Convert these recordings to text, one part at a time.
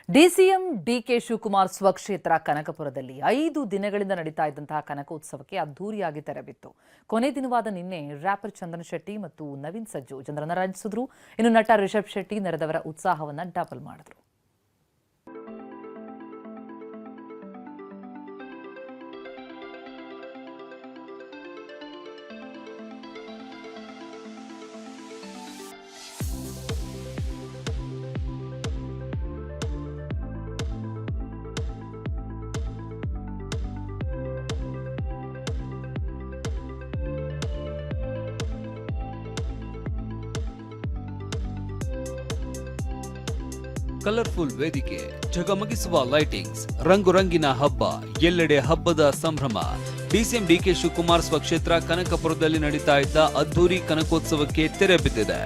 DCM DK Shivakumar ಸ್ವಕ್ಷೇತ್ರ ಕನಕಪುರದಲ್ಲಿ 5 ದಿನಗಳಿಂದ ನಡೀತಾ ಇದ್ದಂತಹ ಕನಕೋತ್ಸವಕ್ಕೆ ಅದ್ದೂರಿಯಾಗಿ ತೆರೆಬಿತ್ತು. ಕೊನೆ ದಿನವಾದ ನಿನ್ನೆ ರ್ಯಾಪರ್ ಚಂದನ್ ಶೆಟ್ಟಿ ಮತ್ತು ನವೀನ್ ಸಜ್ಜು ಜನರನ್ನ ರಂಜಿಸಿದ್ರು. ಇನ್ನು ನಟ ರಿಷಬ್ ಶೆಟ್ಟಿ ನೆರೆದವರ ಉತ್ಸಾಹವನ್ನ ಡಬಲ್ ಮಾಡಿದ್ರು. ಕಲರ್ಫುಲ್ ವೇದಿಕೆ, ಜಗಮಗಿಸುವ ಲೈಟಿಂಗ್ಸ್, ರಂಗುರಂಗಿನ ಹಬ್ಬ, ಎಲ್ಲೆಡೆ ಹಬ್ಬದ ಸಂಭ್ರಮ. ಡಿಸಿಎಂ ಡಿಕೆ ಶಿವಕುಮಾರ್ ಸ್ವಕ್ಷೇತ್ರ ಕನಕಪುರದಲ್ಲಿ ನಡೀತಾ ಇದ್ದ ಅದ್ದೂರಿ ಕನಕೋತ್ಸವಕ್ಕೆ ತೆರೆ ಬಿದ್ದಿದೆ.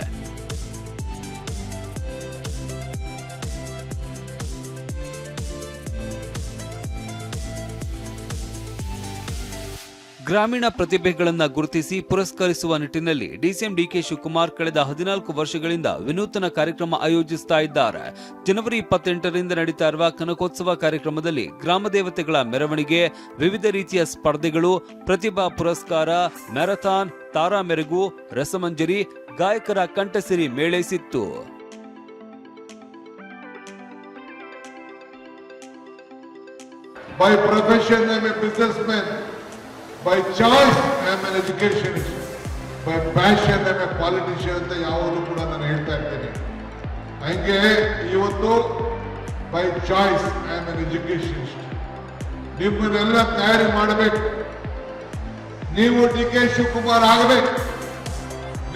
ಗ್ರಾಮೀಣ ಪ್ರತಿಭೆಗಳನ್ನು ಗುರುತಿಸಿ ಪುರಸ್ಕರಿಸುವ ನಿಟ್ಟಿನಲ್ಲಿ ಡಿಸಿಎಂ ಡಿಕೆ ಶಿವಕುಮಾರ್ ಕಳೆದ 14 ವರ್ಷಗಳಿಂದ ವಿನೂತನ ಕಾರ್ಯಕ್ರಮ ಆಯೋಜಿಸುತ್ತಾ ಇದ್ದಾರೆ. ಜನವರಿ 28ರಿಂದ ನಡೀತಾ ಇರುವ ಕನಕೋತ್ಸವ ಕಾರ್ಯಕ್ರಮದಲ್ಲಿ ಗ್ರಾಮ ದೇವತೆಗಳ ಮೆರವಣಿಗೆ, ವಿವಿಧ ರೀತಿಯ ಸ್ಪರ್ಧೆಗಳು, ಪ್ರತಿಭಾ ಪುರಸ್ಕಾರ, ಮ್ಯಾರಥಾನ್, ತಾರಾ ಮೆರುಗು, ರಸಮಂಜರಿ, ಗಾಯಕರ ಕಂಠಸಿರಿ ಮೇಳೈಸಿತ್ತು. By profession, I am a businessman. By choice, I am an educationist. By passion, I am a politician ಅಂತ ಯಾವುದು ಕೂಡ ನಾನು ಹೇಳ್ತಾ ಇರ್ತೇನೆ. ಹಂಗೆ ಇವತ್ತು by choice I am an educationist. ನಿಮ್ಮನ್ನೆಲ್ಲ ತಯಾರಿ ಮಾಡಬೇಕು. ನೀವು ಡಿ ಕೆ ಶಿವಕುಮಾರ್ ಆಗಬೇಕು,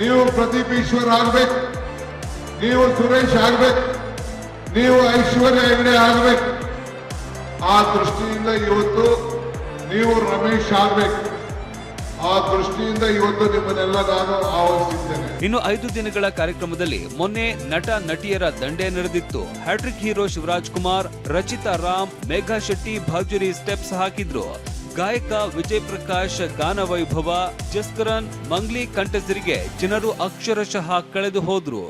ನೀವು ಪ್ರದೀಪ್ ಈಶ್ವರ್ ಆಗಬೇಕು, ನೀವು ಸುರೇಶ್ ಆಗಬೇಕು, ನೀವು ಐಶ್ವರ್ಯ ಹೆಗಡೆ ಆಗಬೇಕು. ಆ ದೃಷ್ಟಿಯಿಂದ ಇವತ್ತು ನೀವು ರಮೇಶ್ ಆಗಬೇಕು. ಆ ದೃಷ್ಟಿಯಿಂದ ಇವತ್ತು ನಿಮ್ಮನ್ನೆಲ್ಲ ನಾನು ಆಹ್ವಾನಿಸಿದ್ದೇನೆ. ಇನ್ನು 5 ದಿನಗಳ ಕಾರ್ಯಕ್ರಮದಲ್ಲಿ ಮೊನ್ನೆ ನಟ ನಟಿಯರ ದಂಡೇ ನಡೆದಿತ್ತು. ಹ್ಯಾಟ್ರಿಕ್ ಹೀರೋ ಶಿವರಾಜ್ ಕುಮಾರ್, ರಚಿತಾ ರಾಮ್, ಮೇಘಾ ಶೆಟ್ಟಿ ಭರ್ಜರಿ ಸ್ಟೆಪ್ಸ್ ಹಾಕಿದ್ರು. ಗಾಯಕ ವಿಜಯ್ ಪ್ರಕಾಶ್ ಗಾನ ವೈಭವ, ಜಸ್ಕರನ್, ಮಂಗ್ಲಿ ಕಂಠಸಿರಿಗೆ ಜನರು ಅಕ್ಷರಶಃ ಕಳೆದು ಹೋದ್ರು.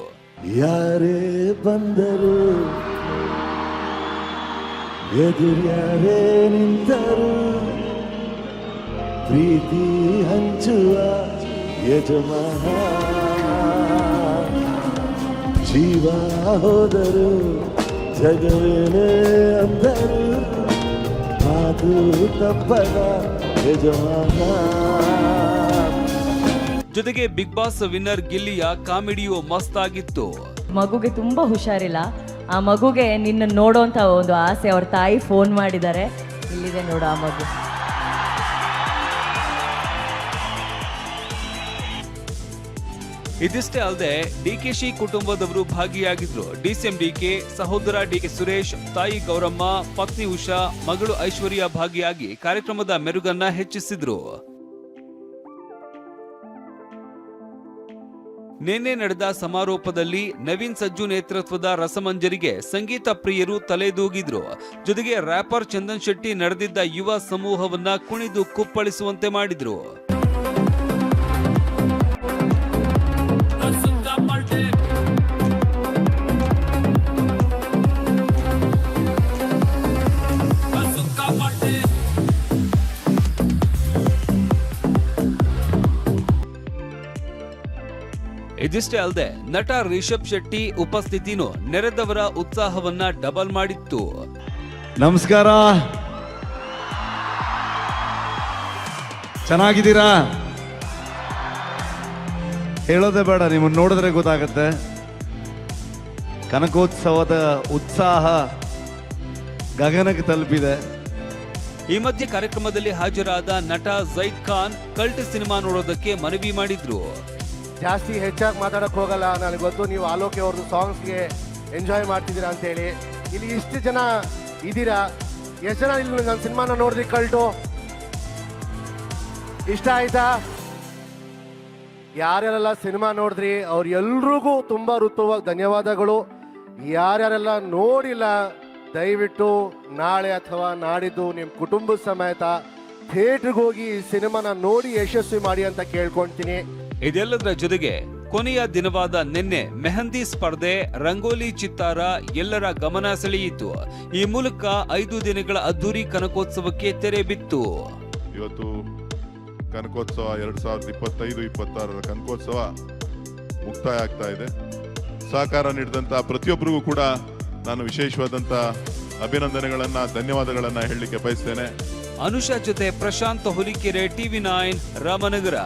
ಯಾರೇ ಬಂದರು, ಎದುರ್ಯಾರೇ ನಿಂತರು, ಪ್ರೀತಿ ಹಂಚುವ ಯಜಮಾನ, ಜೀವ ಹೋದರು ಜಗವೇನೆ ಅಂದರು, ಮಾತು ತಪ್ಪದ ಯಜಮಾನ. ಜೊತೆಗೆ ಬಿಗ್ ಬಾಸ್ ವಿನ್ನರ್ ಗಿಲ್ಲಿಯ ಕಾಮಿಡಿಯೋ ಮಸ್ತ್ ಆಗಿತ್ತು. ಮಗುಗೆ ತುಂಬಾ ಹುಷಾರಿಲ್ಲ. ಆ ಮಗುಗೆ ನಿನ್ನ ನೋಡೋಂತ ಒಂದು ಆಸೆ. ಅವ್ರ ತಾಯಿ ಫೋನ್ ಮಾಡಿದ್ದಾರೆ, ಇಲ್ಲಿದೆ ನೋಡು ಆ ಮಗು. ಇದಿಷ್ಟೇ ಅಲ್ಲದೆ ಡಿಕೆಶಿ ಕುಟುಂಬದವರು ಭಾಗಿಯಾಗಿದ್ರು. ಡಿಸಿಎಂ ಡಿಕೆ, ಸಹೋದರ ಡಿಕೆ ಸುರೇಶ್, ತಾಯಿ ಗೌರಮ್ಮ, ಪತ್ನಿ ಉಷಾ, ಮಗಳು ಐಶ್ವರ್ಯ ಭಾಗಿಯಾಗಿ ಕಾರ್ಯಕ್ರಮದ ಮೆರುಗನ್ನ ಹೆಚ್ಚಿಸಿದ್ರು. ನಿನ್ನೆ ನಡೆದ ಸಮಾರೋಪದಲ್ಲಿ ನವೀನ್ ಸಜ್ಜು ನೇತೃತ್ವದ ರಸಮಂಜರಿಗೆ ಸಂಗೀತ ಪ್ರಿಯರು ತಲೆದೂಗಿದ್ರು. ಜೊತೆಗೆ ರ್ಯಾಪರ್ ಚಂದನ್ ಶೆಟ್ಟಿ ನಡೆದಿದ್ದ ಯುವ ಸಮೂಹವನ್ನ ಕುಣಿದು ಕುಪ್ಪಳಿಸುವಂತೆ ಮಾಡಿದ್ರು. ಇದಿಷ್ಟೇ ಅಲ್ಲದೆ ನಟ ರಿಷಬ್ ಶೆಟ್ಟಿ ಉಪಸ್ಥಿತಿನೂ ನೆರೆದವರ ಉತ್ಸಾಹವನ್ನ ಡಬಲ್ ಮಾಡಿತ್ತು. ನಮಸ್ಕಾರ, ಚೆನ್ನಾಗಿದ್ದೀರಾ? ಹೇಳೋದೇ ಬೇಡ, ನಿಮ್ಮನ್ನು ನೋಡಿದ್ರೆ ಗೊತ್ತಾಗತ್ತೆ. ಕನಕೋತ್ಸವದ ಉತ್ಸಾಹ ಗಗನಕ್ಕೆ ತಲುಪಿದೆ. ಈ ಮಧ್ಯೆ ಕಾರ್ಯಕ್ರಮದಲ್ಲಿ ಹಾಜರಾದ ನಟ ಝೈದ್ ಖಾನ್ ಕಲ್ಟ್ ಸಿನಿಮಾ ನೋಡೋದಕ್ಕೆ ಮನವಿ ಮಾಡಿದ್ರು. ಜಾಸ್ತಿ ಹೆಚ್ಚಾಗಿ ಮಾತಾಡಕ್ಕೆ ಹೋಗಲ್ಲ, ನನಗೆ ಗೊತ್ತು ನೀವು ಆಲೋಕೆ ಅವ್ರದ್ದು ಸಾಂಗ್ಸ್ಗೆ ಎಂಜಾಯ್ ಮಾಡ್ತಿದ್ದೀರಾ ಅಂತೇಳಿ. ಇಲ್ಲಿ ಇಷ್ಟು ಜನ ಇದ್ದೀರಾ, ಎಷ್ಟು ಜನ ಇಲ್ಲಿ ನನ್ನ ಸಿನಿಮಾನ ನೋಡಿದ್ರಿ? ಕಲ್ಟು ಇಷ್ಟ ಆಯ್ತಾ? ಯಾರ್ಯಾರೆಲ್ಲ ಸಿನಿಮಾ ನೋಡಿದ್ರಿ ಅವ್ರು ಎಲ್ರಿಗೂ ತುಂಬ ಹೃತ್ಪೂರ್ವಕ ಧನ್ಯವಾದಗಳು. ಯಾರ್ಯಾರೆಲ್ಲ ನೋಡಿಲ್ಲ, ದಯವಿಟ್ಟು ನಾಳೆ ಅಥವಾ ನಾಡಿದ್ದು ನಿಮ್ಮ ಕುಟುಂಬದ ಸಮೇತ ಥಿಯೇಟ್ರಿಗೆ ಹೋಗಿ ಈ ಸಿನಿಮಾನ ನೋಡಿ ಯಶಸ್ವಿ ಮಾಡಿ ಅಂತ ಕೇಳ್ಕೊಳ್ತೀನಿ. ಇದೆಲ್ಲದರ ಜೊತೆಗೆ ಕೊನೆಯ ದಿನವಾದ ನಿನ್ನೆ ಮೆಹಂದಿ ಸ್ಪರ್ಧೆ, ರಂಗೋಲಿ ಚಿತ್ತಾರ ಎಲ್ಲರ ಗಮನ ಸೆಳೆಯಿತು. ಈ ಮೂಲಕ 5 ದಿನಗಳ ಅದ್ದೂರಿ ಕನಕೋತ್ಸವಕ್ಕೆ ತೆರೆ ಬಿತ್ತು. ಇವತ್ತು ಕನಕೋತ್ಸವ 2025-26 ಕನಕೋತ್ಸವ ಮುಕ್ತಾಯ ಆಗ್ತಾ ಇದೆ. ಸಹಕಾರ ನೀಡಿದಂತ ಪ್ರತಿಯೊಬ್ಬರಿಗೂ ಕೂಡ ನಾನು ವಿಶೇಷವಾದಂತ ಅಭಿನಂದನೆಗಳನ್ನ, ಧನ್ಯವಾದಗಳನ್ನ ಹೇಳಲಿಕ್ಕೆ ಬಯಸ್ತೇನೆ. ಅನುಷಾ ಜೊತೆ ಪ್ರಶಾಂತ್ ಹುಲಿಕೆರೆ, TV9 ರಾಮನಗರ.